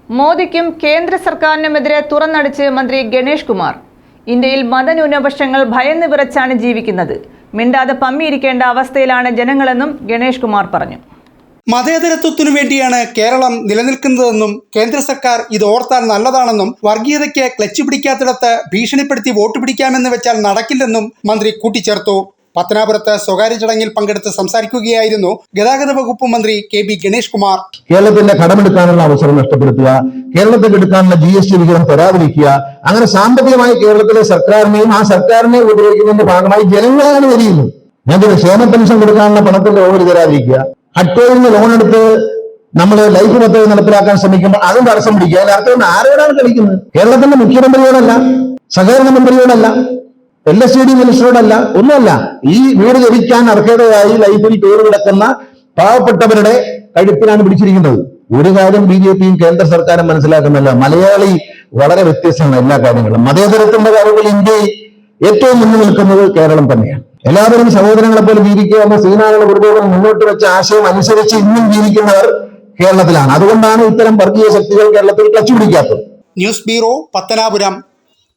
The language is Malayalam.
മോദിക്കും കേന്ദ്ര സർക്കാരിനുമെതിരെ തുറന്നടിച്ച് മന്ത്രി ഗണേഷ് കുമാർ. ഇന്ത്യയിൽ മതന്യൂനപക്ഷങ്ങൾ ഭയന്ന് വിറച്ചാണ് ജീവിക്കുന്നത്. മിണ്ടാതെ പമ്മിയിരിക്കേണ്ട അവസ്ഥയിലാണ് ജനങ്ങളെന്നും ഗണേഷ് കുമാർ പറഞ്ഞു. മതേതരത്വത്തിനു വേണ്ടിയാണ് കേരളം നിലനിൽക്കുന്നതെന്നും കേന്ദ്ര സർക്കാർ ഇത് ഓർത്താൽ നല്ലതാണെന്നും വർഗീയതയ്ക്ക് ക്ലച്ച് പിടിക്കാത്തിടത്ത് ഭീഷണിപ്പെടുത്തി വോട്ട് പിടിക്കാമെന്ന് വെച്ചാൽ നടക്കില്ലെന്നും മന്ത്രി കൂട്ടിച്ചേർത്തു. പത്തനാപുരത്ത് സ്വകാര്യ ചടങ്ങിൽ പങ്കെടുത്ത് സംസാരിക്കുകയായിരുന്നു ഗതാഗത വകുപ്പ് മന്ത്രി KB ഗണേഷ് കുമാർ. കേരളത്തിന്റെ കടമെടുക്കാനുള്ള അവസരം നഷ്ടപ്പെടുത്തുക, കേരളത്തിൽ എടുക്കാനുള്ള GST വിഹിതം തരാതിരിക്കുക, അങ്ങനെ സാമ്പത്തികമായി കേരളത്തിലെ സർക്കാരിനെയും ആ സർക്കാരിനെ ഉപയോഗിക്കുന്നതിന്റെ ഭാഗമായി ജനങ്ങളാണ് വരിയുന്നത്. ഞങ്ങൾക്ക് ക്ഷേമ പെൻഷൻ കൊടുക്കാനുള്ള പണത്തിന്റെ ഓഹരി തരാതിരിക്കുക, ഹഡ്കോയിൽ നിന്ന് ലോൺ എടുത്ത് നമ്മൾ ലൈഫ് പദ്ധതി നടപ്പിലാക്കാൻ ശ്രമിക്കുമ്പോൾ അതും തടസ്സം പിടിക്കുക. അതിനർത്ഥം ആരോടാണ് കളിക്കുന്നത്? കേരളത്തിന്റെ മുഖ്യമന്ത്രിയോടല്ല, സഹകരണ മന്ത്രിയോടല്ല, LSD മിനിസ്റ്ററോടല്ല, ഒന്നുമല്ല. ഈ വീട് ലഭിക്കാൻ അർഹതയായി ലൈഫിൽ പേര് കിടക്കുന്ന പാവപ്പെട്ടവരുടെ കഴുത്തിലാണ് പിടിച്ചിരിക്കുന്നത്. ഒരു കാര്യം BJPയും കേന്ദ്ര സർക്കാരും മനസ്സിലാക്കുന്നില്ല, മലയാളി വളരെ വ്യത്യസ്തമാണ് എല്ലാ കാര്യങ്ങളും. മതേതരത്തിന്റെ കാര്യത്തിൽ ഇന്ത്യയിൽ ഏറ്റവും മുന്നിൽ നിൽക്കുന്നത് കേരളം തന്നെയാണ്. എല്ലാവരും സഹോദരങ്ങളെ പോലെ ജീവിക്കുക എന്ന ശ്രീനാരായണ ഗുരുദേവൻ മുന്നോട്ട് വെച്ച ആശയം അനുസരിച്ച് ഇന്നും ജീവിക്കുന്നവർ കേരളത്തിലാണ്. അതുകൊണ്ടാണ് ഇത്തരം വർഗീയ ശക്തികൾ കേരളത്തിൽ ക്ലച്ച് പിടിക്കാത്തത്. News bureau, Pathanapuram.